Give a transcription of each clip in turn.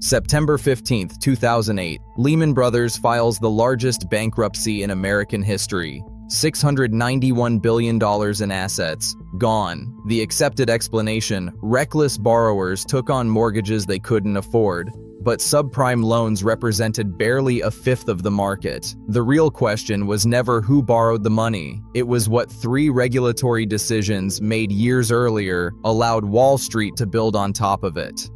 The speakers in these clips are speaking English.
September 15, 2008, Lehman Brothers files the largest bankruptcy in American history. $691 billion in assets, gone. The accepted explanation: reckless borrowers took on mortgages they couldn't afford. But subprime loans represented barely a fifth of the market. The real question was never who borrowed the money. It was what three regulatory decisions made years earlier allowed Wall Street to build on top of it.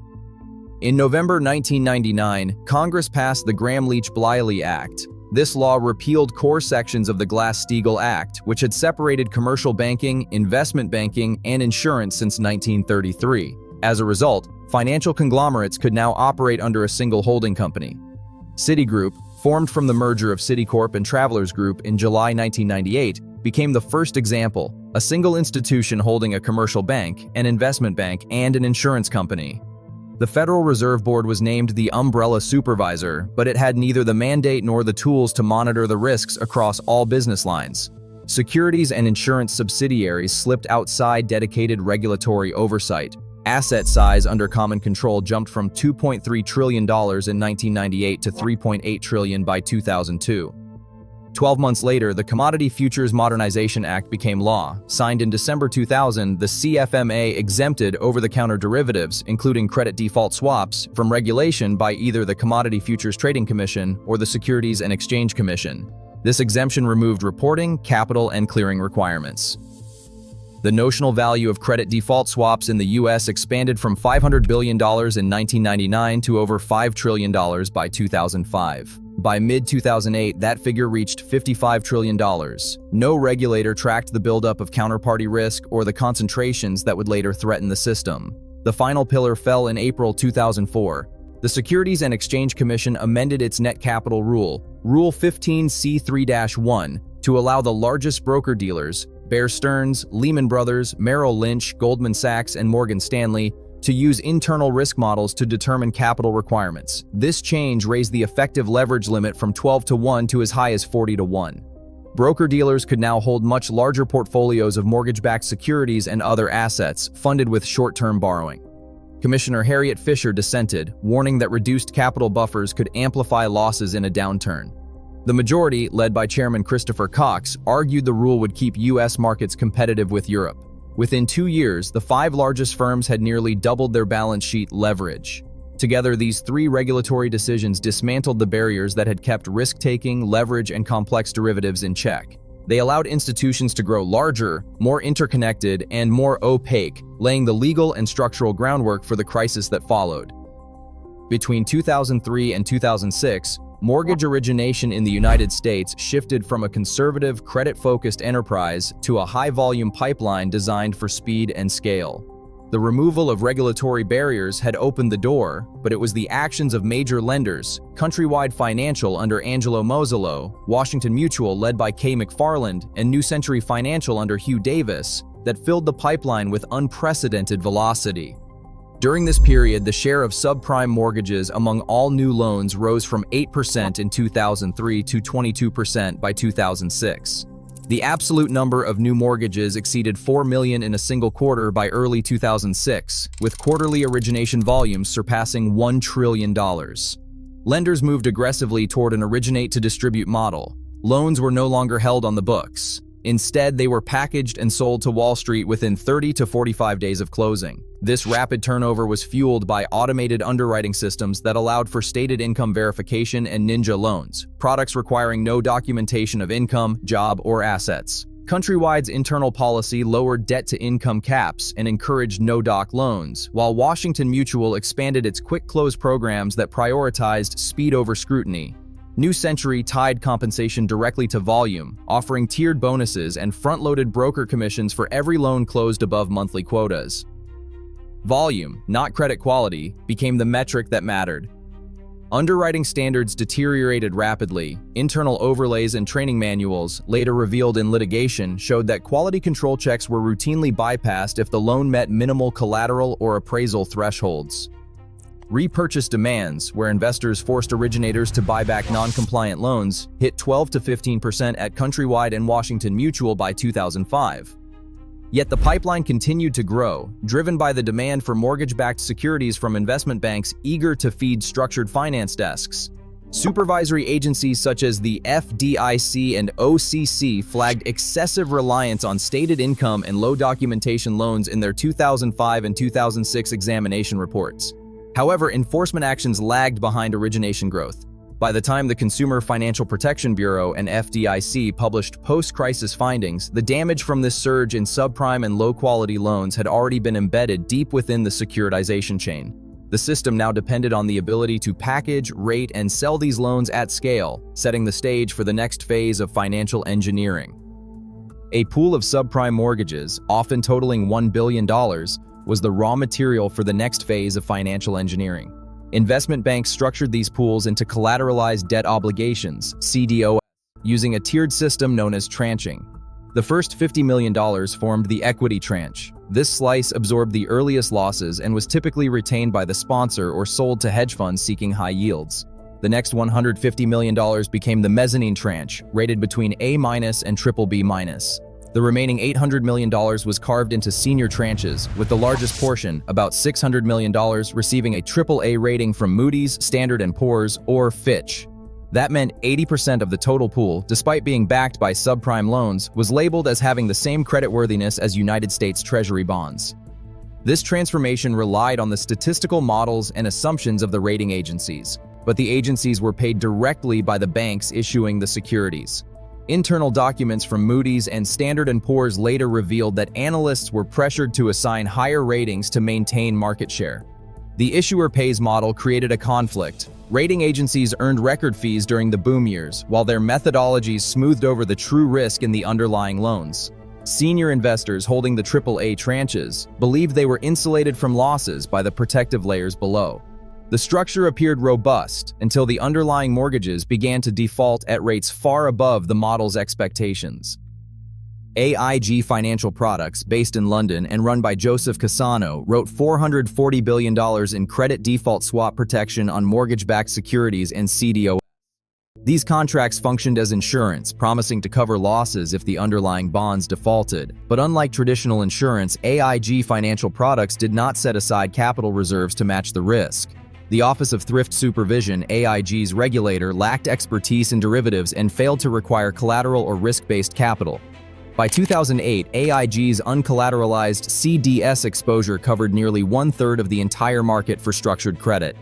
In November 1999, Congress passed the Gramm-Leach-Bliley Act. This law repealed core sections of the Glass-Steagall Act, which had separated commercial banking, investment banking, and insurance since 1933. As a result, financial conglomerates could now operate under a single holding company. Citigroup, formed from the merger of Citicorp and Travelers Group in July 1998, became the first example: a single institution holding a commercial bank, an investment bank, and an insurance company. The Federal Reserve Board was named the umbrella supervisor, but it had neither the mandate nor the tools to monitor the risks across all business lines. Securities and insurance subsidiaries slipped outside dedicated regulatory oversight. Asset size under common control jumped from $2.3 trillion in 1998 to $3.8 trillion by 2002. 12 months later, the Commodity Futures Modernization Act became law. Signed in December 2000, the CFMA exempted over-the-counter derivatives, including credit default swaps, from regulation by either the Commodity Futures Trading Commission or the Securities and Exchange Commission. This exemption removed reporting, capital, and clearing requirements. The notional value of credit default swaps in the U.S. expanded from $500 billion in 1999 to over $5 trillion by 2005. By mid-2008, that figure reached $55 trillion. No regulator tracked the buildup of counterparty risk or the concentrations that would later threaten the system. The final pillar fell in April 2004. The Securities and Exchange Commission amended its net capital rule, Rule 15C3-1, to allow the largest broker-dealers, Bear Stearns, Lehman Brothers, Merrill Lynch, Goldman Sachs, and Morgan Stanley, to use internal risk models to determine capital requirements. This change raised the effective leverage limit from 12-to-1 to as high as 40-to-1. Broker-dealers could now hold much larger portfolios of mortgage-backed securities and other assets, funded with short-term borrowing. Commissioner Harriet Fisher dissented, warning that reduced capital buffers could amplify losses in a downturn. The majority, led by Chairman Christopher Cox, argued the rule would keep U.S. markets competitive with Europe. Within 2 years, the 5 largest firms had nearly doubled their balance sheet leverage. Together, these 3 regulatory decisions dismantled the barriers that had kept risk-taking, leverage, and complex derivatives in check. They allowed institutions to grow larger, more interconnected, and more opaque, laying the legal and structural groundwork for the crisis that followed. Between 2003 and 2006, mortgage origination in the United States shifted from a conservative, credit-focused enterprise to a high-volume pipeline designed for speed and scale. The removal of regulatory barriers had opened the door, but it was the actions of major lenders, Countrywide Financial under Angelo Mozilo, Washington Mutual led by Kay McFarland, and New Century Financial under Hugh Davis, that filled the pipeline with unprecedented velocity. During this period, the share of subprime mortgages among all new loans rose from 8% in 2003 to 22% by 2006. The absolute number of new mortgages exceeded 4 million in a single quarter by early 2006, with quarterly origination volumes surpassing $1 trillion. Lenders moved aggressively toward an originate-to-distribute model. Loans were no longer held on the books. Instead, they were packaged and sold to Wall Street within 30 to 45 days of closing. This rapid turnover was fueled by automated underwriting systems that allowed for stated income verification and ninja loans, products requiring no documentation of income, job, or assets. Countrywide's internal policy lowered debt-to-income caps and encouraged no-doc loans, while Washington Mutual expanded its quick-close programs that prioritized speed over scrutiny. New Century tied compensation directly to volume, offering tiered bonuses and front-loaded broker commissions for every loan closed above monthly quotas. Volume, not credit quality, became the metric that mattered. Underwriting standards deteriorated rapidly. Internal overlays and training manuals, later revealed in litigation, showed that quality control checks were routinely bypassed if the loan met minimal collateral or appraisal thresholds. Repurchase demands, where investors forced originators to buy back non-compliant loans, hit 12 to 15% at Countrywide and Washington Mutual by 2005. Yet the pipeline continued to grow, driven by the demand for mortgage-backed securities from investment banks eager to feed structured finance desks. Supervisory agencies such as the FDIC and OCC flagged excessive reliance on stated income and low documentation loans in their 2005 and 2006 examination reports. However, enforcement actions lagged behind origination growth. By the time the Consumer Financial Protection Bureau and FDIC published post-crisis findings, the damage from this surge in subprime and low-quality loans had already been embedded deep within the securitization chain. The system now depended on the ability to package, rate, and sell these loans at scale, setting the stage for the next phase of financial engineering. A pool of subprime mortgages, often totaling $1 billion, was the raw material for the next phase of financial engineering. Investment banks structured these pools into collateralized debt obligations, CDOs, using a tiered system known as tranching. The first $50 million formed the equity tranche. This slice absorbed the earliest losses and was typically retained by the sponsor or sold to hedge funds seeking high yields. The next $150 million became the mezzanine tranche, rated between A- and BBB-. The remaining $800 million was carved into senior tranches, with the largest portion, about $600 million, receiving a AAA rating from Moody's, Standard & Poor's, or Fitch. That meant 80% of the total pool, despite being backed by subprime loans, was labeled as having the same creditworthiness as United States Treasury bonds. This transformation relied on the statistical models and assumptions of the rating agencies, but the agencies were paid directly by the banks issuing the securities. Internal documents from Moody's and Standard & Poor's later revealed that analysts were pressured to assign higher ratings to maintain market share. The issuer pays model created a conflict. Rating agencies earned record fees during the boom years, while their methodologies smoothed over the true risk in the underlying loans. Senior investors holding the AAA tranches believed they were insulated from losses by the protective layers below. The structure appeared robust until the underlying mortgages began to default at rates far above the model's expectations. AIG Financial Products, based in London and run by Joseph Cassano, wrote $440 billion in credit default swap protection on mortgage-backed securities and CDOs. These contracts functioned as insurance, promising to cover losses if the underlying bonds defaulted. But unlike traditional insurance, AIG Financial Products did not set aside capital reserves to match the risk. The Office of Thrift Supervision, AIG's regulator, lacked expertise in derivatives and failed to require collateral or risk-based capital. By 2008, AIG's uncollateralized CDS exposure covered nearly one-third of the entire market for structured credit.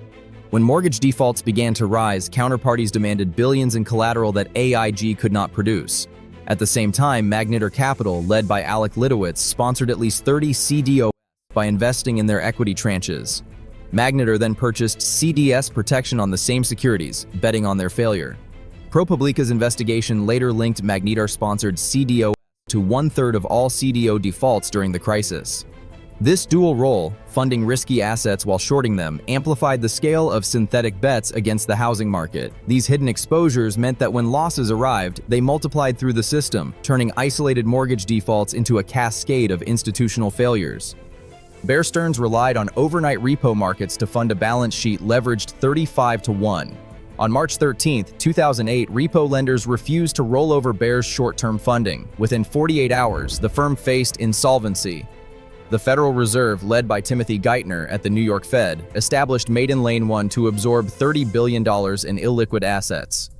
When mortgage defaults began to rise, counterparties demanded billions in collateral that AIG could not produce. At the same time, Magnetar Capital, led by Alec Lidowitz, sponsored at least 30 CDOs by investing in their equity tranches. Magnetar then purchased CDS protection on the same securities, betting on their failure. ProPublica's investigation later linked Magnetar-sponsored CDO to one-third of all CDO defaults during the crisis. This dual role, funding risky assets while shorting them, amplified the scale of synthetic bets against the housing market. These hidden exposures meant that when losses arrived, they multiplied through the system, turning isolated mortgage defaults into a cascade of institutional failures. Bear Stearns relied on overnight repo markets to fund a balance sheet leveraged 35-1. On March 13, 2008, repo lenders refused to roll over Bear's short-term funding. Within 48 hours, the firm faced insolvency. The Federal Reserve, led by Timothy Geithner at the New York Fed, established Maiden Lane 1 to absorb $30 billion in illiquid assets.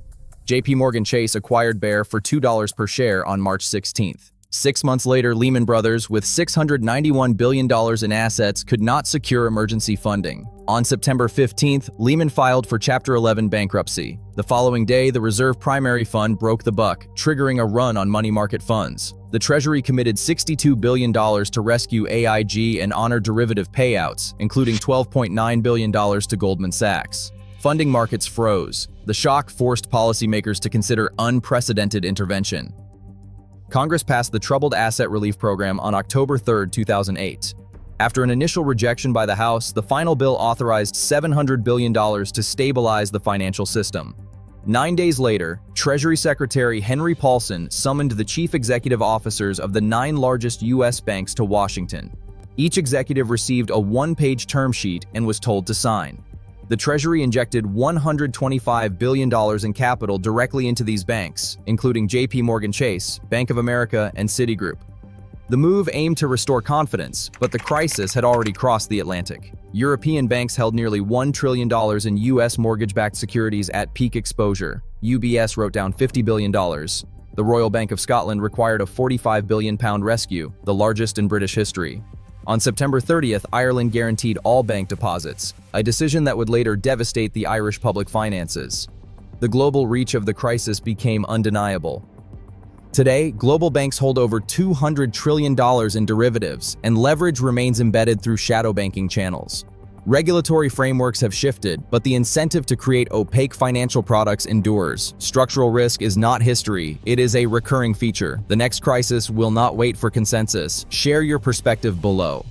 JP Morgan Chase acquired Bear for $2 per share on March 16. 6 months later, Lehman Brothers, with $691 billion in assets, could not secure emergency funding. On September 15th, Lehman filed for Chapter 11 bankruptcy. The following day, the Reserve Primary Fund broke the buck, triggering a run on money market funds. The Treasury committed $62 billion to rescue AIG and honor derivative payouts, including $12.9 billion to Goldman Sachs. Funding markets froze. The shock forced policymakers to consider unprecedented intervention. Congress passed the Troubled Asset Relief Program on October 3, 2008. After an initial rejection by the House, the final bill authorized $700 billion to stabilize the financial system. 9 days later, Treasury Secretary Henry Paulson summoned the chief executive officers of the 9 largest U.S. banks to Washington. Each executive received a one-page term sheet and was told to sign. The Treasury injected $125 billion in capital directly into these banks, including JP Morgan Chase, Bank of America, and Citigroup. The move aimed to restore confidence, but the crisis had already crossed the Atlantic. European banks held nearly $1 trillion in U.S. mortgage-backed securities at peak exposure. UBS wrote down $50 billion. The Royal Bank of Scotland required a £45 billion rescue, the largest in British history. On September 30th, Ireland guaranteed all bank deposits, a decision that would later devastate the Irish public finances. The global reach of the crisis became undeniable. Today, global banks hold over $200 trillion in derivatives, and leverage remains embedded through shadow banking channels. Regulatory frameworks have shifted, but the incentive to create opaque financial products endures. Structural risk is not history, it is a recurring feature. The next crisis will not wait for consensus. Share your perspective below.